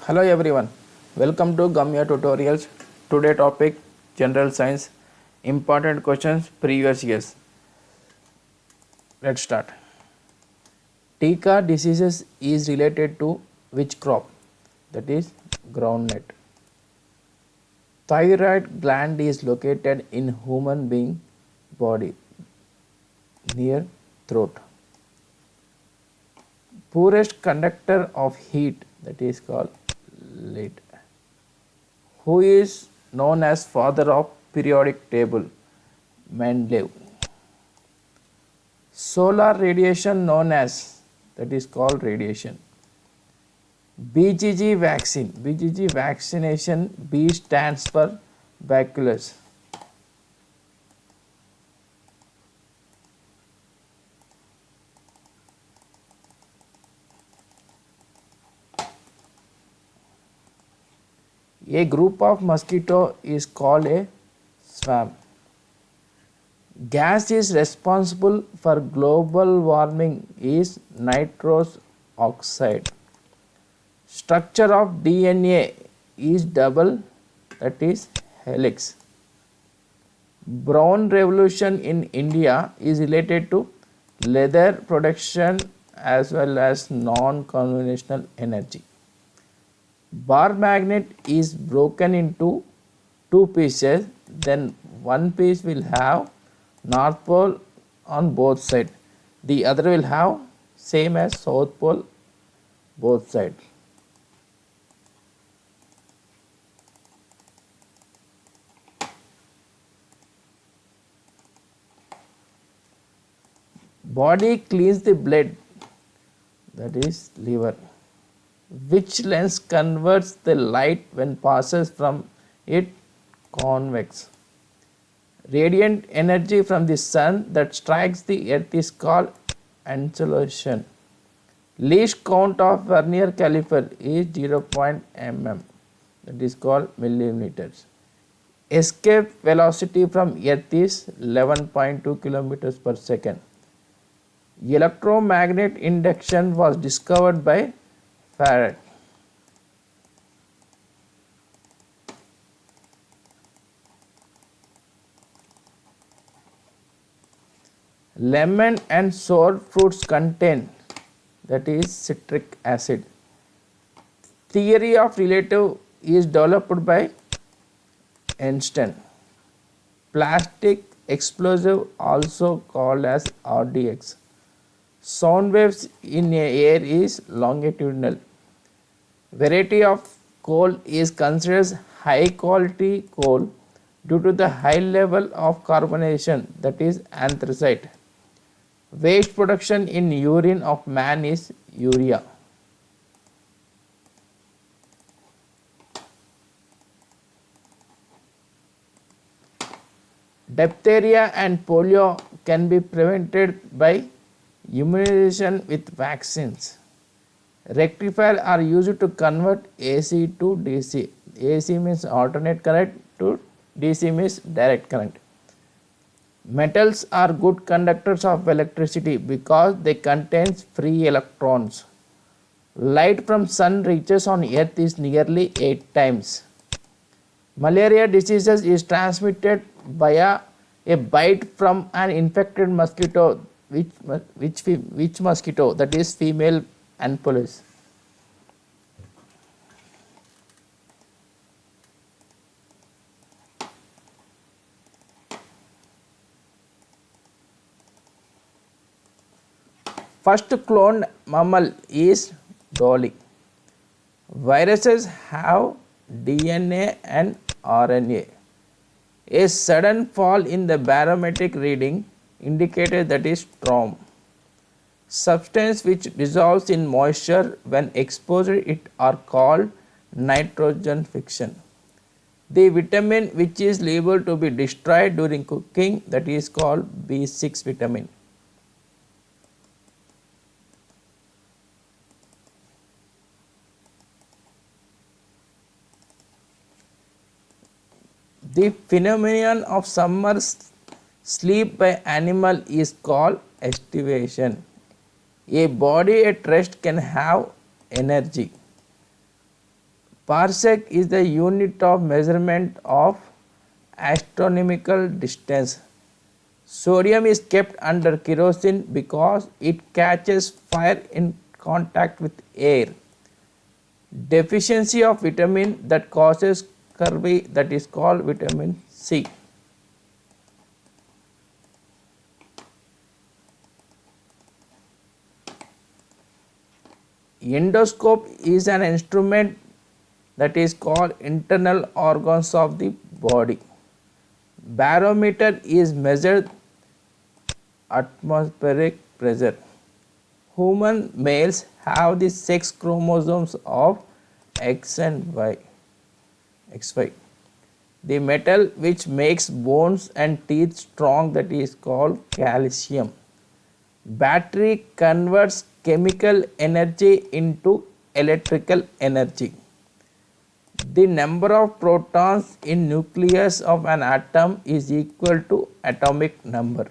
Hello everyone, welcome to Gamya Tutorials. Today topic General Science. Important questions previous years. Let's start. Tika diseases is related to which crop? That is groundnut. Thyroid gland is located in human being body near throat. Poorest conductor of heat, that is called lead. Who is known as father of periodic table? Mendeleev. Solar radiation known as, that is called radiation. BGG vaccine, BGG vaccination, B stands for bacillus. A group of mosquito is called a swarm. Gas is responsible for global warming is nitrous oxide. Structure of DNA is double, that is helix. Brown revolution in India is related to leather production as well as non-conventional energy. Bar magnet is broken into two pieces, then one piece will have north pole on both sides, the other will have same as south pole both sides. Body cleans the blood, that is liver. Which lens converts the light when passes from it? Convex. Radiant energy from the sun that strikes the earth is called insolation. Least count of vernier caliper is 0.0 mm, that is called millimeters. Escape velocity from earth is 11.2 kilometers per second. Electromagnet induction was discovered by Farad. Lemon and sour fruits contain, that is citric acid. Theory of relative is developed by Einstein. Plastic explosive also called as RDX. Sound waves in air is longitudinal. Variety of coal is considered high quality coal due to the high level of carbonation, that is anthracite. Waste production in urine of man is urea. Diphtheria and polio can be prevented by immunization with vaccines. Rectifier are used to convert AC to DC. AC means alternate current to DC means direct current. Metals are good conductors of electricity because they contain free electrons. Light from sun reaches on earth is nearly 8 times. Malaria diseases is transmitted via a bite from an infected mosquito. Which mosquito? That is female Anopheles. First cloned mammal is Dolly. Viruses have DNA and RNA. A sudden fall in the barometric reading indicated, that is storm. Substance which dissolves in moisture when exposed it are called nitrogen fixation. The vitamin which is liable to be destroyed during cooking, that is called B6 vitamin. The phenomenon of summer sleep by animal is called estivation. A body at rest can have energy. Parsec is the unit of measurement of astronomical distance. Sodium is kept under kerosene because it catches fire in contact with air. Deficiency of vitamin that causes scurvy, that is called vitamin C. Endoscope is an instrument that is called internal organs of the body. Barometer is measured atmospheric pressure. Human males have the sex chromosomes of X and Y, XY. The metal which makes bones and teeth strong, that is called calcium. Battery converts chemical energy into electrical energy. The number of protons in nucleus of an atom is equal to atomic number.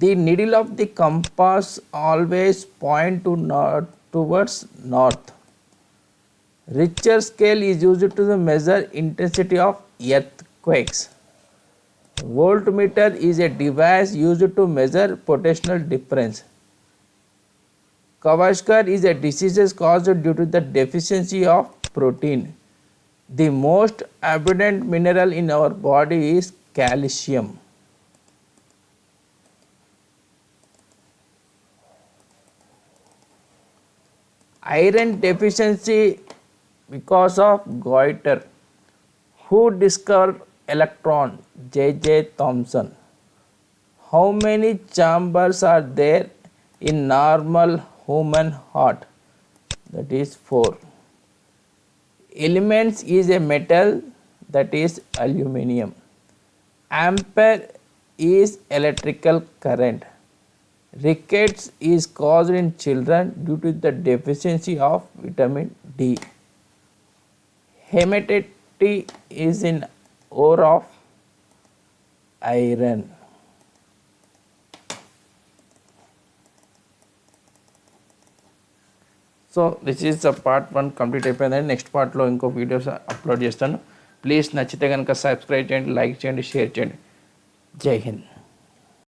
The needle of the compass always point towards north. Richter scale is used to measure intensity of earthquakes. Voltmeter is a device used to measure potential difference. Kwashiorkor is a disease caused due to the deficiency of protein. The most abundant mineral in our body is calcium. Iron deficiency because of goiter. Who discovered electron? J.J. Thomson. How many chambers are there in normal human heart? That is 4. Elements is a metal, that is aluminum. Ampere is electrical current. Rickets is caused in children due to the deficiency of vitamin D. Hematite is in ore of iron. So this is the part 1 complete అయిపోయింది. Next పార్ట్లో ఇంకో videos upload చేస్తాను. Please నచ్చితే కనుక subscribe చేయండి, like చేయండి, share చేయండి. జై హింద్.